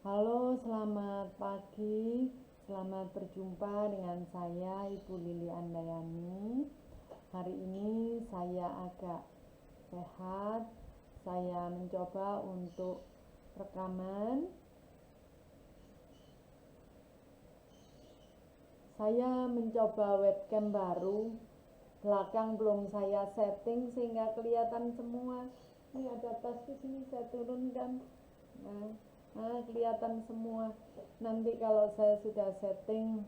Halo, selamat pagi. Selamat berjumpa dengan saya, Ibu Lili Andayani. Hari ini saya agak sehat. Saya mencoba untuk rekaman. Saya mencoba webcam baru. Belakang belum saya setting sehingga kelihatan semua. Ini ada tas di sini, saya turunkan. Nah, kelihatan semua. Nanti kalau saya sudah setting,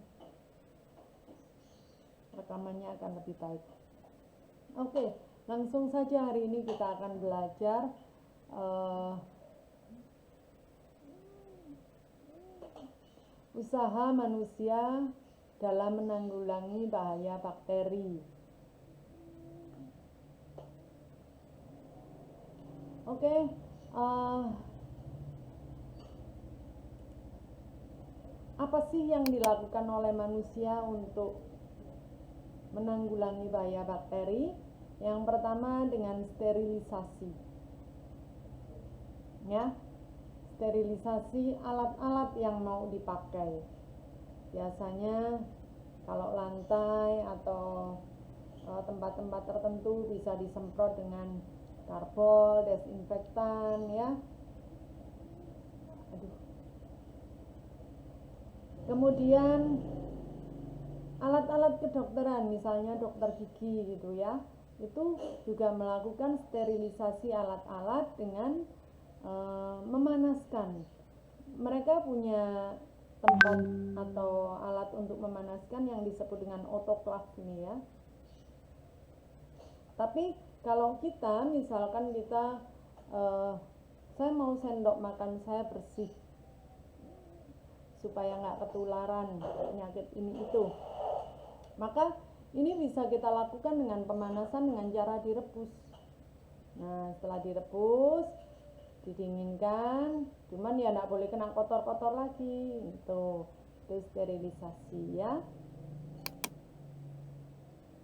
rekamannya akan lebih baik. Oke, langsung saja hari ini kita akan belajar usaha manusia dalam menanggulangi bahaya bakteri. Oke, apa sih yang dilakukan oleh manusia untuk menanggulangi bahaya bakteri? Yang pertama dengan sterilisasi. Ya, sterilisasi alat-alat yang mau dipakai. Biasanya kalau lantai atau tempat-tempat tertentu bisa disemprot dengan karbol, desinfektan ya. Kemudian alat-alat kedokteran, misalnya dokter gigi gitu ya, itu juga melakukan sterilisasi alat-alat dengan memanaskan. Mereka punya tempat atau alat untuk memanaskan yang disebut dengan autoclave ini ya. Tapi kalau kita misalkan saya mau sendok makan saya bersih supaya nggak ketularan penyakit ini itu, maka ini bisa kita lakukan dengan pemanasan dengan cara direbus. Nah, setelah direbus, didinginkan, cuman ya nggak boleh kena kotor-kotor lagi, itu sterilisasi ya.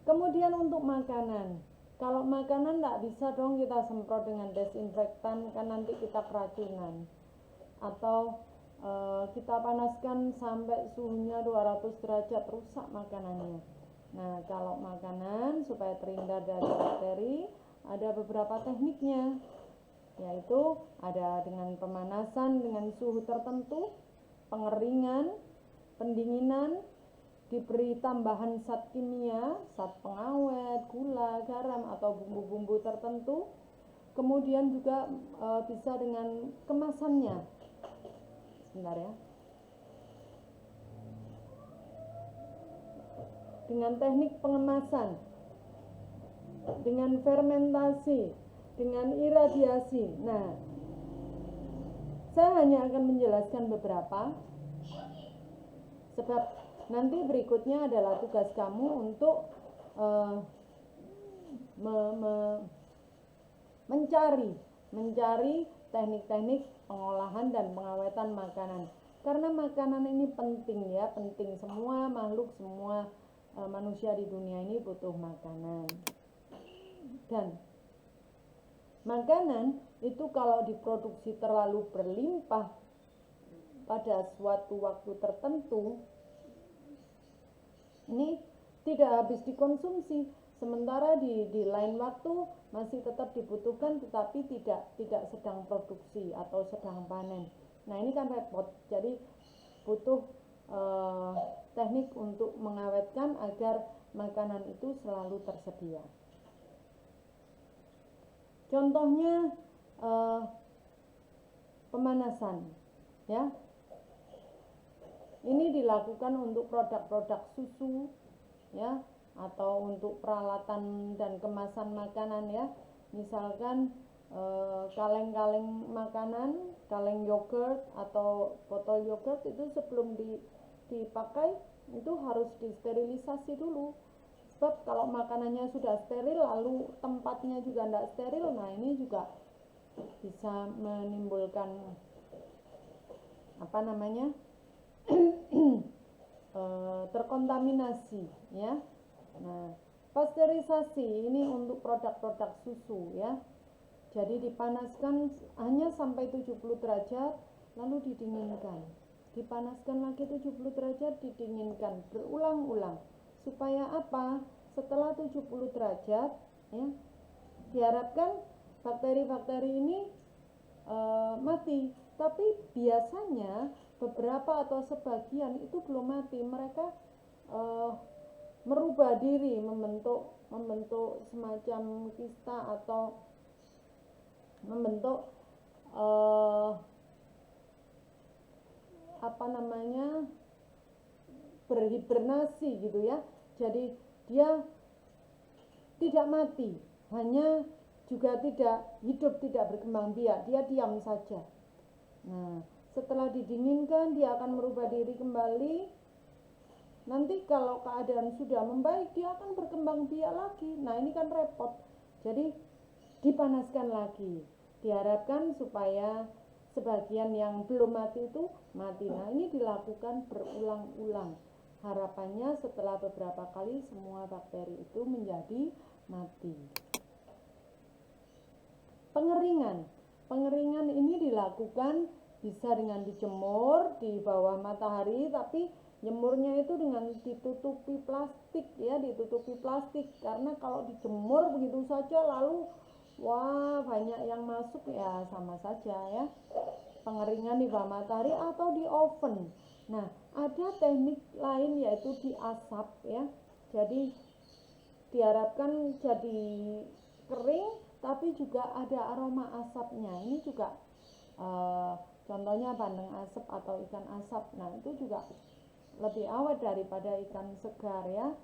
Kemudian untuk makanan, kalau makanan nggak bisa dong kita semprot dengan desinfektan, kan nanti kita keracunan. Atau kita panaskan sampai suhunya 200 derajat, rusak makanannya. Nah, kalau makanan supaya terhindar dari bakteri, ada beberapa tekniknya, yaitu ada dengan pemanasan dengan suhu tertentu, pengeringan, pendinginan, diberi tambahan zat kimia, zat pengawet, gula, garam atau bumbu-bumbu tertentu. Kemudian juga bisa dengan kemasannya. Sebentar ya. Dengan teknik pengemasan, dengan fermentasi, dengan iradiasi. Nah, saya hanya akan menjelaskan beberapa, sebab nanti berikutnya adalah tugas kamu untuk mencari teknik-teknik pengolahan dan pengawetan makanan. Karena makanan ini penting ya, penting. Semua makhluk, semua manusia di dunia ini butuh makanan. Dan makanan itu kalau diproduksi terlalu berlimpah pada suatu waktu tertentu, ini tidak habis dikonsumsi, sementara di lain waktu masih tetap dibutuhkan tetapi tidak sedang produksi atau sedang panen. Nah, ini kan repot. Jadi butuh teknik untuk mengawetkan agar makanan itu selalu tersedia. Contohnya pemanasan ya. Ini dilakukan untuk produk-produk susu ya, atau untuk peralatan dan kemasan makanan ya. Misalkan kaleng-kaleng makanan, kaleng yogurt atau botol yogurt itu sebelum dipakai itu harus disterilisasi dulu. Sebab kalau makanannya sudah steril lalu tempatnya juga tidak steril, nah ini juga bisa menimbulkan terkontaminasi ya. Nah, pasteurisasi ini untuk produk-produk susu ya. Jadi dipanaskan hanya sampai 70 derajat, lalu didinginkan. Dipanaskan lagi 70 derajat, didinginkan berulang-ulang. Supaya apa? Setelah 70 derajat, ya, diharapkan bakteri-bakteri ini mati. Tapi biasanya beberapa atau sebagian itu belum mati. Mereka merubah diri, membentuk semacam kista atau membentuk berhibernasi gitu ya. Jadi dia tidak mati, hanya juga tidak hidup, tidak berkembang biak, dia diam saja. Nah, setelah didinginkan dia akan merubah diri kembali. Nanti kalau keadaan sudah membaik dia akan berkembang biak lagi. Nah, ini kan repot. Jadi dipanaskan lagi. Diharapkan supaya sebagian yang belum mati itu mati. Nah, ini dilakukan berulang-ulang. Harapannya setelah beberapa kali semua bakteri itu menjadi mati. Pengeringan ini dilakukan bisa dengan dijemur di bawah matahari, tapi jemurnya itu dengan ditutupi plastik ya, ditutupi plastik, karena kalau dijemur begitu saja lalu banyak yang masuk ya, sama saja ya. Pengeringan di bawah matahari atau di oven. Nah, ada teknik lain yaitu diasap ya. Jadi diharapkan jadi kering tapi juga ada aroma asapnya. Ini juga contohnya bandeng asap atau ikan asap. Nah, itu juga lebih awet daripada ikan segar ya.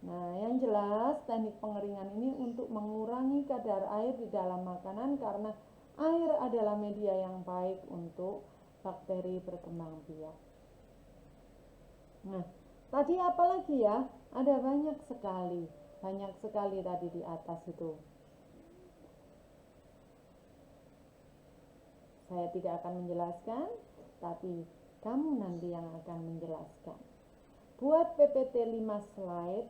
Nah, yang jelas teknik pengeringan ini untuk mengurangi kadar air di dalam makanan, karena air adalah media yang baik untuk bakteri berkembang biak. Nah, tadi apa lagi ya? Ada banyak sekali tadi di atas itu. Saya tidak akan menjelaskan, tapi kamu nanti yang akan menjelaskan. Buat PPT 5 slide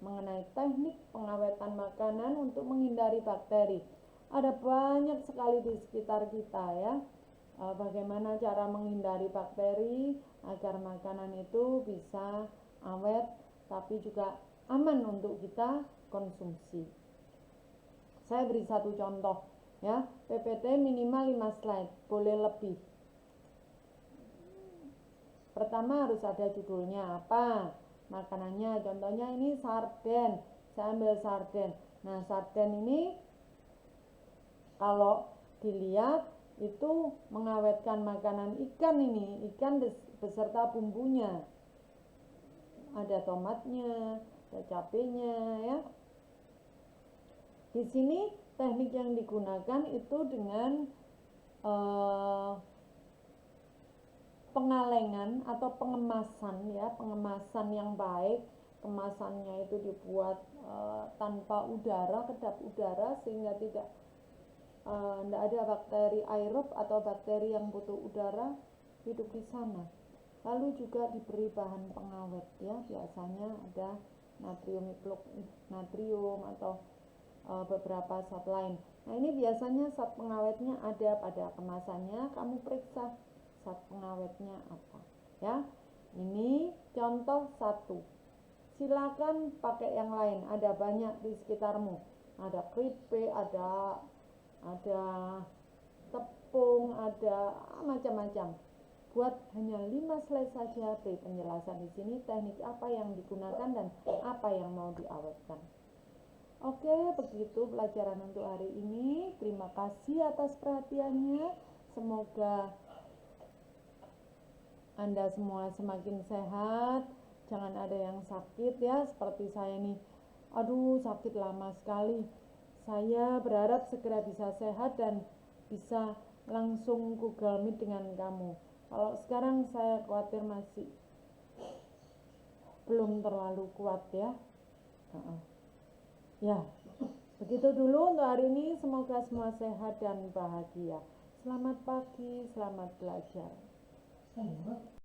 mengenai teknik pengawetan makanan untuk menghindari bakteri. Ada banyak sekali di sekitar kita ya. Bagaimana cara menghindari bakteri agar makanan itu bisa awet tapi juga aman untuk kita konsumsi. Saya beri satu contoh ya, PPT minimal 5 slide, boleh lebih. Pertama harus ada judulnya apa, makanannya, contohnya ini sarden, saya ambil sarden. Nah, sarden ini kalau dilihat itu mengawetkan makanan ikan, ini ikan beserta bumbunya, ada tomatnya, ada cabenya ya. Di sini teknik yang digunakan itu dengan pengalengan atau pengemasan ya, pengemasan yang baik. Kemasannya itu dibuat tanpa udara, kedap udara, sehingga tidak ada bakteri aerob atau bakteri yang butuh udara hidup di sana. Lalu juga diberi bahan pengawet ya, biasanya ada natrium atau beberapa zat lain. Nah, ini biasanya zat pengawetnya ada pada kemasannya, kamu periksa zat pengawetnya apa ya. Ini contoh satu, silakan pakai yang lain, ada banyak di sekitarmu, ada keripik, ada tepung, ada macam-macam. Buat hanya 5 slide saja beri penjelasan di sini teknik apa yang digunakan dan apa yang mau diawetkan. Oke, begitu pelajaran untuk hari ini. Terima kasih atas perhatiannya. Semoga Anda semua semakin sehat. Jangan ada yang sakit ya, seperti saya nih. Aduh, sakit lama sekali. Saya berharap segera bisa sehat dan bisa langsung Google Meet dengan kamu. Kalau sekarang saya khawatir masih belum terlalu kuat ya. Ya, begitu dulu untuk hari ini. Semoga semua sehat dan bahagia. Selamat pagi, selamat belajar.